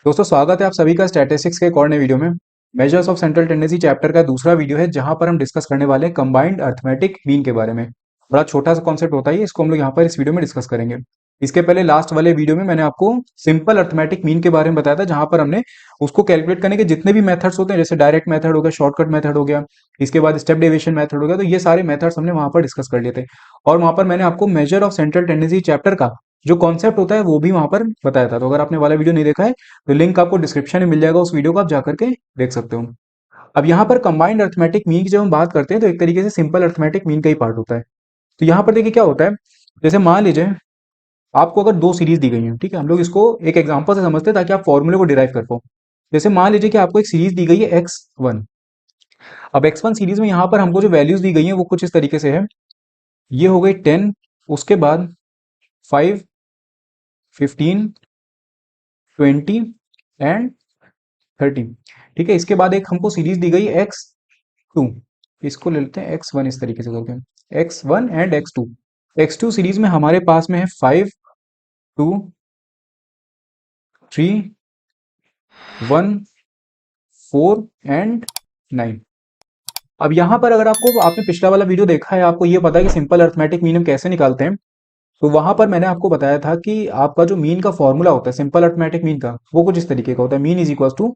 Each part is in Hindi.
दोस्तों स्वागत है आप सभी का स्टैटिस्टिक्स के एक और नए वीडियो में। Measures of central tendency chapter का दूसरा वीडियो है जहां पर हम डिस्कस करने वाले हैं कंबाइंड अर्थमेटिक मीन के बारे में। बड़ा छोटा सा कॉन्सेप्ट होता है, इसको हम लोग यहाँ पर इस वीडियो में डिस्कस करेंगे। इसके पहले लास्ट वाले वीडियो में मैंने आपको सिंपल अर्थमेटिक मीन के बारे में बताया था, जहां पर हमने उसको कैलकुलेट करने के जितने भी मेथड्स होते हैं, जैसे डायरेक्ट मेथड हो गया, शॉर्टकट मेथड हो गया, इसके बाद स्टेप डेविएशन मेथड हो गया, तो ये सारे मेथड्स हमने वहां पर डिस्कस कर लिए थे। और वहां पर मैंने आपको measure of central tendency chapter का जो कॉन्सेप्ट होता है वो भी वहां पर बताया था। तो अगर आपने वाला वीडियो नहीं देखा है तो लिंक आपको डिस्क्रिप्शन में मिल जाएगा, उस वीडियो को आप जाकर के देख सकते हो। अब यहाँ पर कंबाइंड अर्थमेटिक मीन की जब हम बात करते हैं तो एक तरीके से सिंपल अर्थमेटिक मीन का ही पार्ट होता है। तो यहाँ पर देखिए क्या होता है, जैसे मान लीजिए आपको अगर दो सीरीज दी गई है, ठीक है, हम लोग इसको एक एग्जांपल से समझते हैं ताकि आप फॉर्मूले को डिराइव कर पाओ। जैसे मान लीजिए कि आपको एक सीरीज दी गई है x1। अब x1 सीरीज में यहाँ पर हमको जो वैल्यूज दी गई है वो कुछ इस तरीके से है। ये हो गई 10, उसके बाद 5, 15, 20 एंड 30। ठीक है, इसके बाद एक हमको सीरीज दी गई x2। इसको ले लेते हैं x1, इस तरीके से करते हैं x1 and x2। x2 series में हमारे पास में है 5, 2, 3, 1, 4 एंड 9। अब यहाँ पर अगर आपको आपने पिछला वाला वीडियो देखा है, आपको ये पता है कि सिंपल अर्थमेटिक मीन हम कैसे निकालते हैं। तो वहां पर मैंने आपको बताया था कि आपका जो मीन का फॉर्मूला होता है सिंपल अर्थमेटिक मीन का, वो कुछ इस तरीके का होता है। Mean is equal to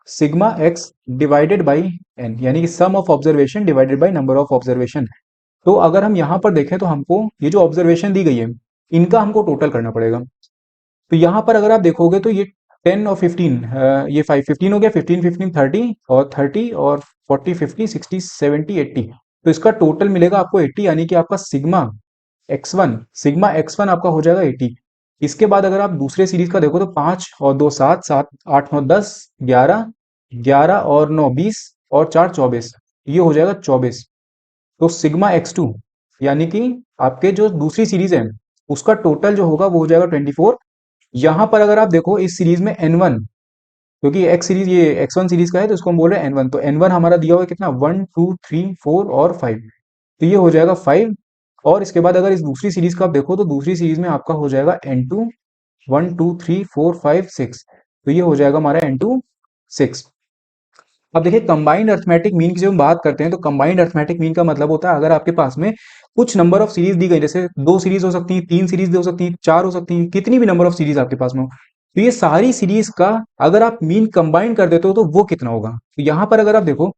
sigma x divided by N, यानी कि sum of observation divided by number of observation. तो अगर हम यहाँ पर देखें तो हमको ये जो ऑब्जर्वेशन दी गई है इनका हमको टोटल करना पड़ेगा। तो यहाँ पर अगर आप देखोगे तो ये 10 और 15, ये 5 15 हो गया, 15 15 30 और 30 और 40 50 60 70 80। तो इसका टोटल मिलेगा आपको 80, यानी कि आपका सिग्मा एक्स वन आपका हो जाएगा 80। इसके बाद अगर आप दूसरे सीरीज का देखो तो 5 और 2 7 7 8 9 10 11 11 और 9 20 और 4 24, ये हो जाएगा 24। तो सिग्मा x2 यानी कि आपके जो दूसरी सीरीज है उसका टोटल जो होगा वो हो जाएगा 24। यहां पर अगर आप देखो इस सीरीज में n1, क्योंकि एक्स सीरीज ये x1 सीरीज का है तो इसको हम बोल रहे हैं n1, तो n1 हमारा दिया हुआ है कितना, 1 2 3 4 और 5। तो ये हो जाएगा 5। और इसके बाद अगर इस दूसरी सीरीज का आप देखो तो दूसरी सीरीज में आपका हो जाएगा n2, 1 2 3 4 5 6। तो ये हो जाएगा हमारा n2 6। अब देखिए कंबाइंड अर्थमेटिक मीन की जब हम बात करते हैं तो कंबाइंड अर्थमेटिक मीन का मतलब होता है अगर आपके पास में कुछ नंबर ऑफ सीरीज दी गई, जैसे दो सीरीज हो सकती हैं, तीन सीरीज हो सकती हैं, चार हो सकती हैं, कितनी भी नंबर ऑफ सीरीज आपके पास में हो, तो ये सारी सीरीज का अगर आप मीन कंबाइन कर देते हो तो वो कितना होगा। तो यहां पर अगर आप देखो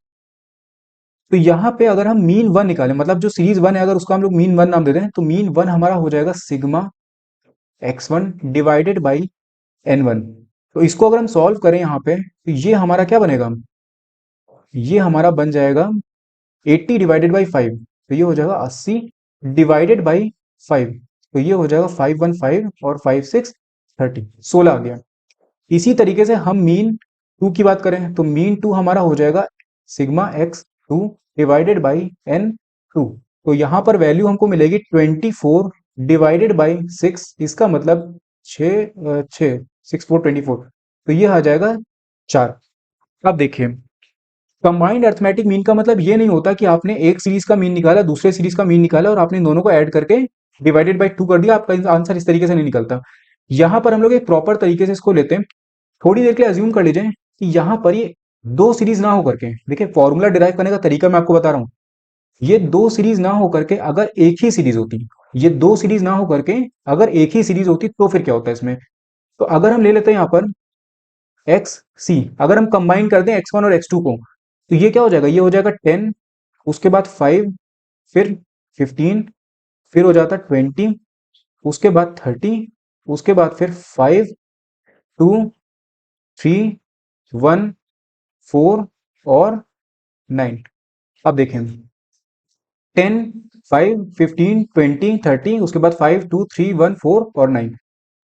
तो यहाँ पे अगर हम मीन वन निकालें, मतलब जो सीरीज वन है अगर उसको हम लोग मीन वन नाम दे दें, तो मीन वन हमारा हो जाएगा sigma x1 divided by n1। तो इसको अगर हम सॉल्व करें यहाँ पे तो ये हमारा क्या बनेगा, ये हमारा बन जाएगा 80 डिवाइडेड बाई 5। तो ये हो जाएगा 80 डिवाइडेड बाई 5। तो ये हो जाएगा 515 और 56 30, 16 आ गया। इसी तरीके से हम मीन टू की बात करें तो मीन टू हमारा हो जाएगा sigma x2 divided by n2। तो यहां पर वैल्यू हमको मिलेगी 24 डिवाइडेड बाई 6। इसका मतलब 6 6 4 24। तो ये आ जाएगा 4। अब देखिए कंबाइंड अर्थमेटिक मीन का मतलब ये नहीं होता कि आपने एक सीरीज का मीन निकाला, दूसरे सीरीज का मीन निकाला और आपने इन दोनों को ऐड करके डिवाइडेड बाई 2 कर दिया, आपका आंसर इस तरीके से नहीं निकलता। यहां पर हम लोग एक प्रॉपर तरीके से इसको लेते हैं। थोड़ी देर के लिए अज्यूम कर लीजिए कि यहां पर ये दो सीरीज ना होकर के, देखिए फॉर्मूला डिराइव करने का तरीका मैं आपको बता रहा हूं, ये दो सीरीज ना होकर के अगर एक ही सीरीज होती, ये दो सीरीज ना होकर के अगर एक ही सीरीज होती तो फिर क्या होता है इसमें। तो अगर हम ले लेते हैं यहाँ पर एक्स सी, अगर हम कंबाइन कर दें x1 और x2 को तो ये क्या हो जाएगा, ये हो जाएगा 10, उसके बाद 5, फिर 15, फिर हो जाता 20, उसके बाद 30, उसके बाद फिर 5 2 3 1 4 और 9। अब देखें 10 5 15 20 30, उसके बाद 5 2 3 1 4 और 9।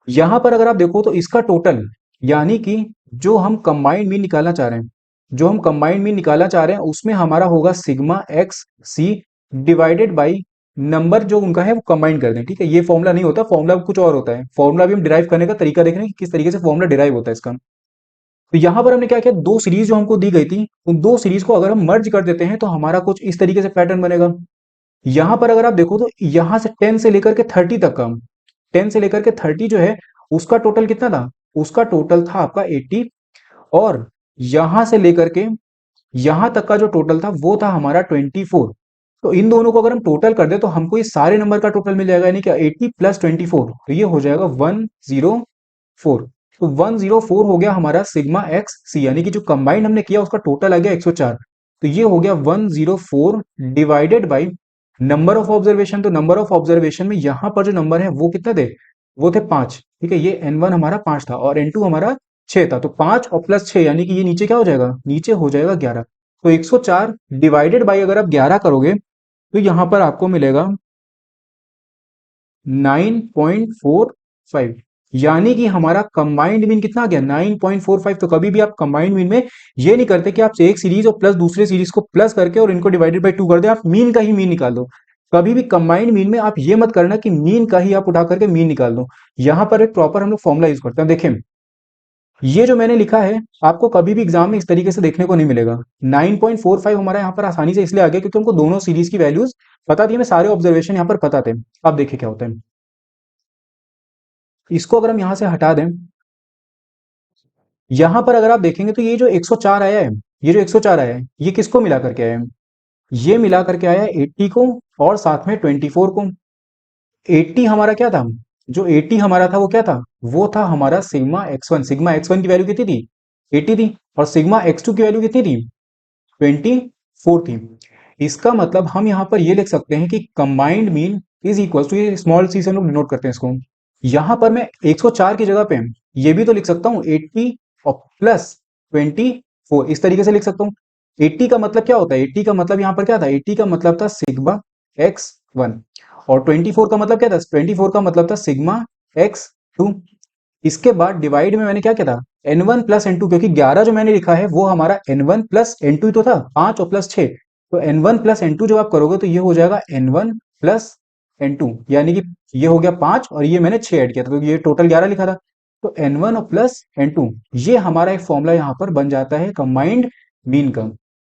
यहां पर अगर आप देखो तो इसका टोटल, यानी कि जो हम कंबाइंड मीन निकालना चाह रहे हैं, जो हम कंबाइंड मीन निकालना चाह रहे हैं उसमें हमारा होगा sigma X C divided by number जो उनका है वो कंबाइन कर दें। ठीक है, ये फॉर्मूला नहीं होता, फॉर्मूला कुछ और होता है। फॉर्मूला भी हम डिराइव करने का तरीका देख रहे हैं कि किस तरीके से फॉर्मूला डिराइव होता है इसका। तो यहां पर हमने क्या किया, दो सीरीज जो हमको दी गई थी उन दो सीरीज को अगर हम मर्ज कर देते हैं तो हमारा कुछ इस तरीके से पैटर्न बनेगा। यहां पर अगर आप देखो तो यहां से 10 से लेकर के 30 तक का, 10 से लेकर के 30 जो है उसका टोटल कितना था, उसका टोटल था आपका 80, और यहां से लेकर के यहां तक का जो टोटल था वो था हमारा 24। तो इन दोनों को अगर हम टोटल कर दे तो हमको ये सारे नंबर का टोटल मिल जाएगा, यानी कि 80 प्लस 24, तो ये हो जाएगा 104। तो 104 हो गया हमारा सिग्मा एक्स सी, यानी कि जो कंबाइंड हमने किया उसका टोटल आ गया 104। तो ये हो गया 104 divided by number of observation. तो नंबर ऑफ ऑब्जर्वेशन में यहां पर जो नंबर है वो कितने थे, वो थे 5। ठीक है, ये N1 हमारा 5 था और N2 हमारा 6 था। तो 5 और प्लस 6 यानी कि ये नीचे क्या हो जाएगा, नीचे हो जाएगा 11। तो 104 डिवाइडेड बाई अगर आप 11 करोगे तो यहां पर आपको मिलेगा 9.45, यानी कि हमारा कंबाइंड मीन कितना आ गया, 9.45। तो कभी भी आप कंबाइंड मीन में ये नहीं करते कि आप एक सीरीज और प्लस दूसरे सीरीज को प्लस करके और इनको डिवाइडेड बाई 2 कर दे, आप मीन का ही मीन निकाल दो। कभी भी कंबाइंड मीन में आप ये मत करना कि मीन का ही आप उठा करके मीन निकाल दो। यहां पर एक प्रॉपर हम लोग फॉर्मुला यूज करते हैं। देखें, ये जो मैंने लिखा है आपको कभी भी एग्जाम में इस तरीके से देखने को नहीं मिलेगा। 9.45 हमारा यहाँ पर आसानी से इसलिए आ गया क्योंकि हमको दोनों सीरीज की वैल्यूज पता थी, हमें सारे ऑब्जर्वेशन यहाँ पर पता थे। अब देखिए क्या होता है, इसको अगर हम यहां से हटा दें, यहां पर अगर आप देखेंगे तो ये जो 104 आया है, ये जो 104 आया है ये किसको मिला करके आया है, ये मिला करके आया है 80 को और साथ में 24 को। 80 हमारा क्या था, जो 80 हमारा था वो क्या था, वो था हमारा sigma x one. Sigma x one की वैल्यू कितनी थी, 80 थी, और सिग्मा एक्स टू की वैल्यू कितनी थी, 24 थी। इसका मतलब हम यहां पर ये लिख सकते हैं कि combined mean is equal to, ये स्मॉल सी से हम लोग डिनोट करते हैं इसको। यहां पर मैं 104 की जगह पे ये भी तो लिख सकता हूं 80 और प्लस 24, इस तरीके से लिख सकता हूं। 80 का मतलब क्या होता है, 80 का मतलब यहां पर क्या था, 80 का मतलब था सिग्मा एक्स वन, और 24 का मतलब क्या था, 24 का मतलब था सिग्मा एक्स टू। इसके बाद डिवाइड में मैंने क्या किया था, N1 प्लस N2, क्योंकि 11 जो मैंने लिखा है वो हमारा N1 प्लस N2 ही तो था, 5 और प्लस 6। तो N1 प्लस N2 जब आप करोगे तो ये हो जाएगा N1 प्लस N2, यानी कि ये हो गया 5 और ये मैंने 6 ऐड किया था, क्योंकि ये टोटल 11 लिखा था। तो N1 और प्लस N2, ये हमारा एक फॉर्मूला यहाँ पर बन जाता है कंबाइंड मीन का।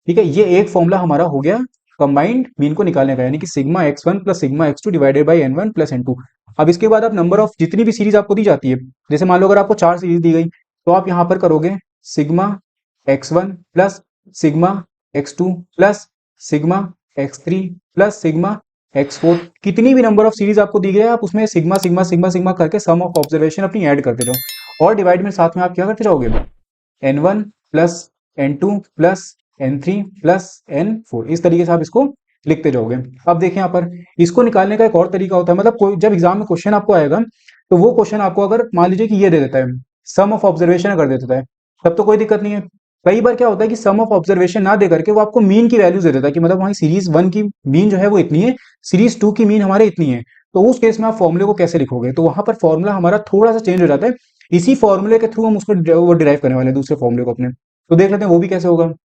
ठीक है, ये एक फॉर्मूला हमारा हो गया कंबाइंड मीन को निकालने का, यानी कि sigma x one plus sigma x two divided by N1 plus N2। अब इसके बाद आप नंबर ऑफ जितनी भी सीरीज आपको दी जाती है, जैसे मान लो अगर आपको 4 सीरीज दी गई तो आप यहां पर करोगे sigma x1 plus sigma x2 plus sigma x3 plus sigma x4। कितनी भी नंबर ऑफ सीरीज आपको दी गई है आप उसमें सिग्मा सिग्मा सिग्मा सिग्मा करके सम ऑफ ऑब्जर्वेशन अपनी ऐड करते जाओ, और डिवाइड में साथ में आप क्या करते जाओगे, N1 plus N2 plus N3 plus N4, इस तरीके से आप इसको लिखते जाओगे। अब देखें यहाँ पर इसको निकालने का एक और तरीका होता है, मतलब कोई जब एग्जाम में क्वेश्चन आपको आएगा तो वो क्वेश्चन आपको अगर मान लीजिए कि ये दे देता है, सम ऑफ ऑब्जर्वेशन अगर दे देता है, तब तो कोई दिक्कत नहीं है। कई बार क्या होता है कि सम ऑफ ऑब्जर्वेशन ना दे करके वो आपको मीन की वैल्यूज दे देता है, कि मतलब वहां सीरीज वन की मीन जो है वो इतनी है, सीरीज टू की मीन हमारे इतनी है। तो उस केस में आप फॉर्मुले को कैसे लिखोगे, तो वहां पर फॉर्मुला हमारा थोड़ा सा चेंज हो जाता है। इसी फॉर्मूले के थ्रू हम उसको वो डिराइव करने वाले हैं दूसरे फॉर्मूले को अपने। तो देख लेते हैं वो भी कैसे होगा। तो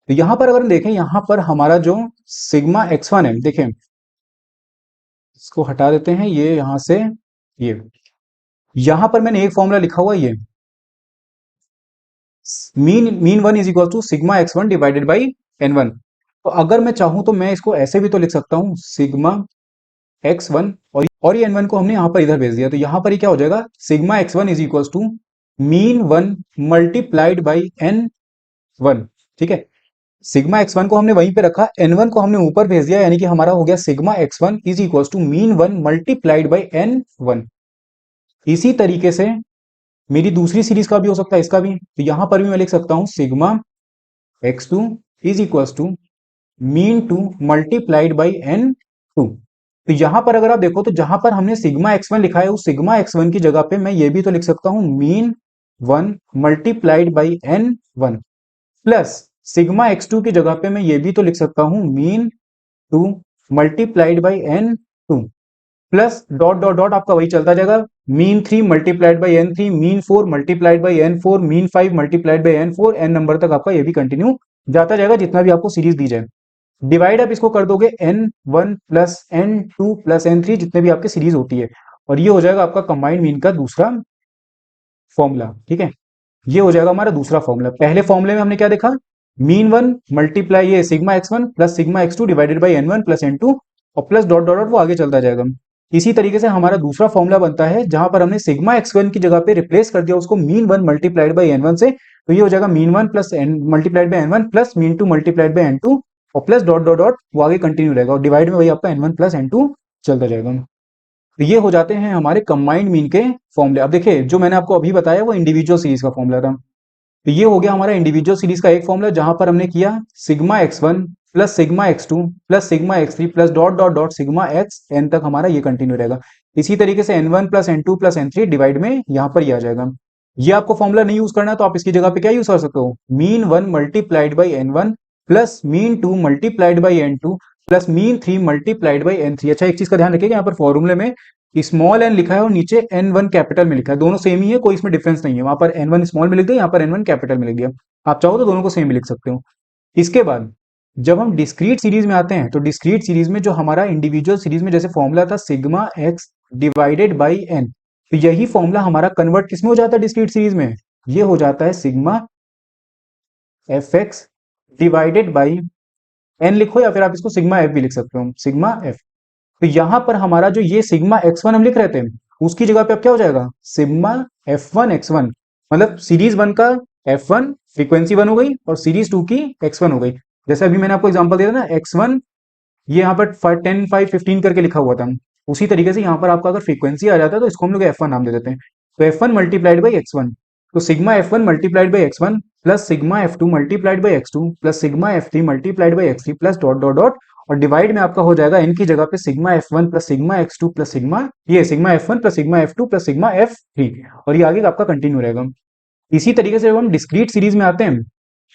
यहां पर अगर हम देखें, यहां पर हमारा जो सिग्मा एक्स वन है, देखें इसको हटा देते हैं ये यहां से, ये यहां पर मैंने एक फॉर्मूला लिखा हुआ है, ये mean one is equal to sigma x one divided by N one. तो अगर मैं चाहूं तो मैं इसको ऐसे भी तो लिख सकता हूं सिग्मा एक्स वन, और ये एन वन को हमने यहां पर इधर भेज दिया, तो यहां पर ये क्या हो जाएगा, sigma x one is equal to mean one multiplied by N one. ठीक है, सिग्मा एक्स वन को हमने वहीं पे रखा, एन वन को हमने ऊपर भेज दिया, यानी कि हमारा हो गया sigma x one is equal to mean one multiplied by N one. इसी तरीके से मेरी दूसरी सीरीज का भी हो सकता है, इसका भी, तो यहां पर भी मैं लिख सकता हूं sigma x two is equal to mean two multiplied by N two. तो यहां पर अगर आप देखो तो जहां पर हमने सिग्मा एक्स वन लिखा है उस सिग्मा एक्स वन की जगह पे मैं ये भी तो लिख सकता हूं mean one multiplied by N one, plus sigma x two की जगह पे मैं ये भी तो लिख सकता हूं mean two multiplied by N two, plus dot dot dot आपका वही चलता जाएगा, mean three multiplied by N three, mean four multiplied by N four, mean five multiplied by N four, N number तक आपका ये भी कंटिन्यू जाता जाएगा जितना भी आपको सीरीज दी जाए। डिवाइड आप इसको कर दोगे N one plus N two plus N three, जितने भी आपकी सीरीज होती है, और ये हो जाएगा आपका कंबाइंड मीन का दूसरा फॉर्मूला। ठीक है, ये हो जाएगा हमारा दूसरा फॉर्मूला। पहले फॉर्मूले में हमने क्या देखा, मीन वन मल्टीप्लाई ये sigma x one plus sigma x two divided by N one plus N two, और प्लस डॉट डॉट डॉट वो आगे चलता जाएगा। इसी तरीके से हमारा दूसरा फॉर्मूला बनता है जहां पर हमने सिग्मा x1 की जगह पे रिप्लेस कर दिया उसको mean one multiplied by N one से, तो ये हो जाएगा mean one plus n multiplied by N one plus mean two multiplied by N two और प्लस डॉट डॉट डॉट वो आगे कंटिन्यू रहेगा और डिवाइड में वही आपका n one plus N two चलता जाएगा। तो ये हो जाते हैं हमारे कंबाइंड मीन के फॉर्मूले। अब देखिए जो मैंने आपको अभी बताया वो इंडिविजुअल सीरीज का फॉर्मूला था, तो ये हो गया हमारा इंडिविजुअल सीरीज का एक फॉर्मूला जहां पर हमने किया sigma x one plus sigma x two plus sigma x three plus dot dot dot sigma x n तक हमारा ये कंटिन्यू रहेगा। इसी तरीके से n one plus N two plus N three divide में यहाँ पर ये आ जाएगा। ये आपको फॉर्मूला नहीं यूज करना तो आप इसकी जगह पे क्या यूज कर सकते हो, mean one multiplied by N one plus mean two multiplied by N two plus mean three multiplied by N three. अच्छा एक चीज का ध्यान रखिएगा यहाँ पर फॉर्मूले में स्मॉल एन लिखा है और नीचे एन वन कैपिटल में लिखा है, दोनों सेम ही है, कोई इसमें डिफरेंस नहीं है। वहां पर एन वन स्मॉल में लिख दिया, यहाँ पर एन वन कैपिटल में लिख दिया, आप चाहो तो दोनों को सेम भी लिख सकते हो। इसके बाद जब हम डिस्क्रीट सीरीज में आते हैं तो डिस्क्रीट सीरीज में जो हमारा इंडिविजुअल सीरीज में जैसे फॉर्मूला था sigma x divided by n, तो यही फॉर्मूला हमारा कन्वर्ट किसमें हो जाता है डिस्क्रीट सीरीज में, ये हो जाता है sigma f x divided by n लिखो या फिर आप इसको सिग्मा एफ भी लिख सकते हो, सिग्मा एफ। तो यहां पर हमारा जो ये सिग्मा एक्स वन हम लिख रहे थे उसकी जगह पे अब क्या हो जाएगा sigma F one x one, मतलब सीरीज वन का एफ वन फ्रीक्वेंसी वन हो गई और सीरीज टू की एक्स वन हो गई। जैसे अभी मैंने आपको एग्जांपल दिया था ना एक्स वन, ये यहाँ पर 10 5 15 करके लिखा हुआ था, उसी तरीके से यहाँ पर आपका अगर फ्रीक्वेंसी आ जाता है तो इसको हम लोग एफ वन नाम दे देते हैं। तो F one multiplied by x one, तो sigma F one multiplied by x one plus sigma F two multiplied by X two plus sigma F three multiplied by X three plus dot dot dot और डिवाइड में आपका हो जाएगा एन की जगह पे sigma F one plus sigma x two plus sigma ये sigma F one plus sigma F two plus sigma F three और ये आगे आपका कंटिन्यू रहेगा। इसी तरीके से जब हम डिस्क्रीट सीरीज में आते हैं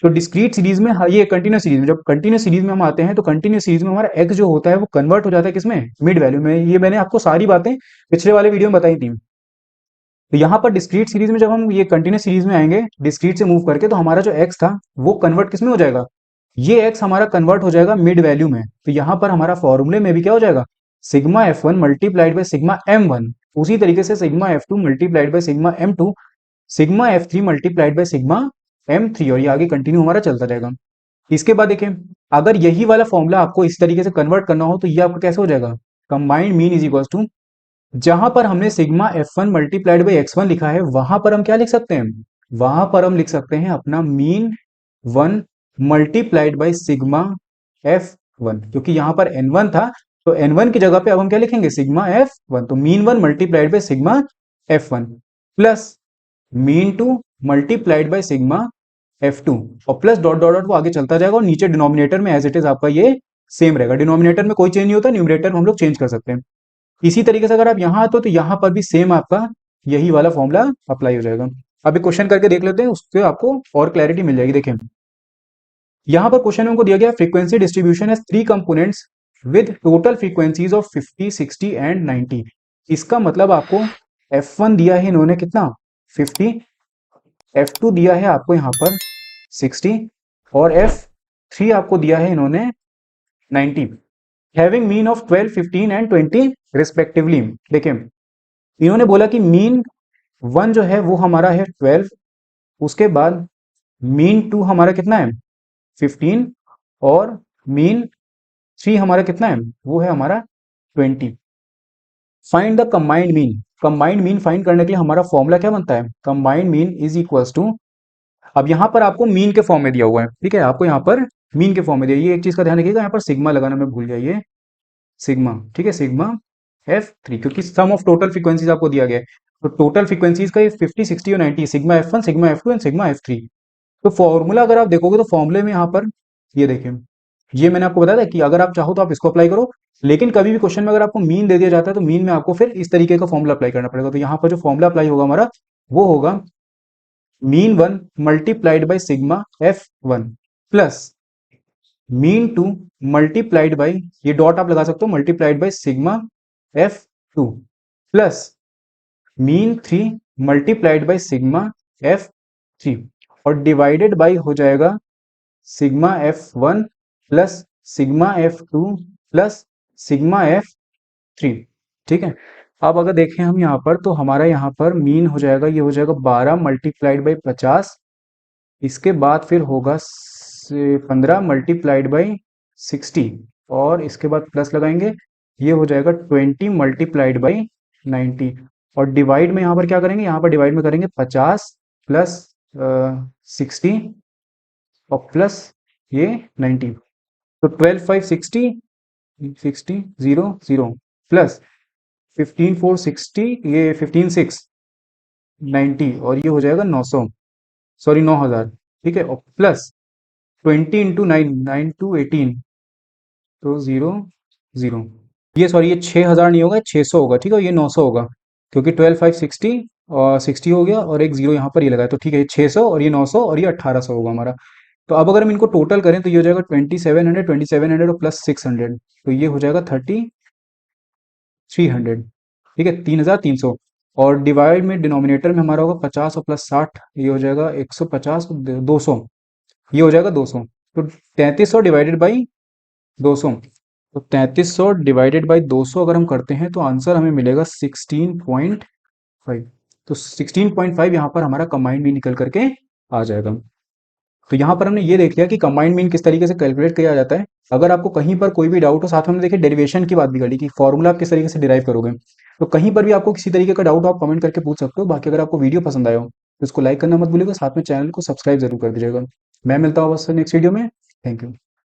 तो डिस्क्रीट सीरीज में ये कंटिन्यूस सीरीज में, जब कंटिन्यूस सीरीज में हम आते हैं तो कंटिन्यूस सीरीज में हमारा एक्स जो होता है वो कन्वर्ट हो जाता है किसमें, मिड वैल्यू में। ये मैंने आपको सारी बातें पिछले वाले वीडियो में बताई थी। तो यहाँ पर डिस्क्रीट सीरीज में जब हम ये कंटिन्यूस सीरीज में आएंगे डिस्क्रीट से मूव करके तो हमारा जो एक्स था वो कन्वर्ट किसमें हो जाएगा, ये एक्स हमारा कन्वर्ट हो जाएगा मिड वैल्यू में। तो यहाँ पर हमारा फॉर्मूले में भी क्या हो जाएगा sigma F one multiplied by sigma m one, उसी तरीके से sigma F two multiplied by sigma m two sigma F three multiplied by sigma m three और ये आगे कंटिन्यू हमारा चलता रहेगा। इसके बाद देखें अगर यही वाला फॉर्मूला आपको इस तरीके से कन्वर्ट करना हो तो ये आपका कैसे हो जाएगा, combined mean is equal to जहां पर हमने sigma F one multiplied by x one लिखा है वहां पर हम क्या लिख सकते हैं, वहां पर हम लिख सकते हैं अपना mean one multiplied by sigma F one, क्योंकि यहां पर एन वन था तो एन वन की जगह पे अब हम क्या लिखेंगे सिग्मा एफ वन, तो mean one multiplied by sigma F one plus mean two multiplied by sigma F two और प्लस डॉट डॉट डॉट वो आगे चलता जाएगा और नीचे डिनोमिनेटर में एज इट इज आपका ये सेम रहेगा। डिनोमिनेटर में कोई चेंज नहीं होता, न्यूमरेटर में हम लोग चेंज कर सकते हैं। इसी तरीके से अगर आप यहाँ आते हो तो यहाँ पर भी सेम आपका यही वाला फॉर्मूला अप्लाई हो जाएगा। अभी क्वेश्चन करके देख लेते हैं, उससे आपको और क्लैरिटी मिल जाएगी। देखें यहाँ पर क्वेश्चन में हमको दिया गया फ्रीक्वेंसी डिस्ट्रीब्यूशन है three components with total frequencies of 50 60 and 90। इसका मतलब आपको F1 दिया है इन्होंने कितना 50, F2 दिया है आपको यहाँ पर 60 और F3 आपको दिया है इन्होंने 90, having mean of 12 15 and 20 respectively. देखिए इन्होंने बोला कि मीन वन जो है वो हमारा है 12, उसके बाद मीन टू हमारा कितना है 15 और मीन थ्री हमारा कितना है वो है हमारा 20। Find the combined mean, combined mean find करने के लिए हमारा फॉर्मूला क्या बनता है, combined mean is equals to, अब यहाँ पर आपको मीन के फॉर्म में दिया हुआ है, ठीक है, आपको यहाँ पर मीन के फॉर्म में दिया, ये एक चीज का ध्यान रखिएगा यहाँ पर सिग्मा लगाना मैं भूल जाइए, सिग्मा, ठीक है, सिग्मा एफ थ्री, क्योंकि सम ऑफ टोटल फ्रीक्वेंसीज आपको दिया गया है तो टोटल फ्रीक्वेंसीज का 50 60 और 90 sigma F one sigma F two and sigma F three. तो फॉर्मूला अगर आप देखोगे तो फॉर्मूले में यहाँ पर ये देखिए ये मैंने आपको बताया था कि अगर आप चाहो तो आप इसको अप्लाई करो, लेकिन कभी भी क्वेश्चन में अगर आपको मीन दे दिया जाता है तो मीन में आपको फिर इस तरीके का फॉर्मूला अप्लाई करना पड़ेगा। तो यहाँ पर जो फॉर्मूला अप्लाई होगा हमारा वो होगा mean one multiplied by sigma F one plus mean two multiplied by, ये डॉट आप लगा सकते हो, multiplied by sigma F two plus mean three multiplied by sigma F three और डिवाइडेड बाई हो जाएगा sigma F one plus sigma F two plus sigma F three, ठीक है। अब अगर देखें हम यहाँ पर तो हमारा यहाँ पर मीन हो जाएगा, ये हो जाएगा 12 मल्टीप्लाइड बाई 50, इसके बाद फिर होगा 15 मल्टीप्लाइड बाई 60 और इसके बाद प्लस लगाएंगे ये हो जाएगा 20 मल्टीप्लाइड बाई 90। और डिवाइड में यहाँ पर क्या करेंगे, यहाँ पर डिवाइड में करेंगे 50 प्लस 60 और प्लस ये 90। तो 12 5 60, 60 0 0 प्लस 15 4 60, ये 15 6 90, और ये हो जाएगा 900, सॉरी 9000। ठीक है, और प्लस 20 इंटू 9, 9 टू 18, तो 0 0। ये सॉरी ये 6000 नहीं होगा, 600 होगा। ठीक है, ये 900 होगा क्योंकि 12 5 60 और 60 हो गया और एक जीरो यहाँ पर ये लगा है, तो ठीक है, ये 600 और ये 900 और ये 1800 होगा हमारा। तो अब अगर हम इनको टोटल करें तो ये हो जाएगा 2700 और प्लस 600, तो ये हो जाएगा 3300। ठीक है, 3300। और डिवाइड में डिनोमिनेटर में हमारा होगा 50 और प्लस 60, ये हो जाएगा 150, 200, ये हो जाएगा 200। तो 3300 डिवाइडेड बाई 200, तो 3300 डिवाइडेड बाई 200 अगर हम करते हैं तो आंसर हमें मिलेगा 16.5। तो 16.5 यहाँ पर हमारा कंबाइंड मीन निकल करके आ जाएगा। तो यहाँ पर हमने ये देख लिया कि कंबाइंड मीन किस तरीके से कैलकुलेट किया जाता है। अगर आपको कहीं पर कोई भी डाउट हो, साथ में हमने देखिए डेरिवेशन की बात भी करी कि फॉर्मूला आप किस तरीके से डिराइव करोगे। तो कहीं पर भी आपको किसी तरीके का डाउट हो आप कमेंट करके पूछ सकते हो। बाकी अगर आपको वीडियो पसंद आया हो तो इसको लाइक करना मत भूलिएगा, साथ में चैनल को सब्सक्राइब जरूर कर दीजिएगा। मैं मिलता हूँ बस नेक्स्ट वीडियो में। Thank you.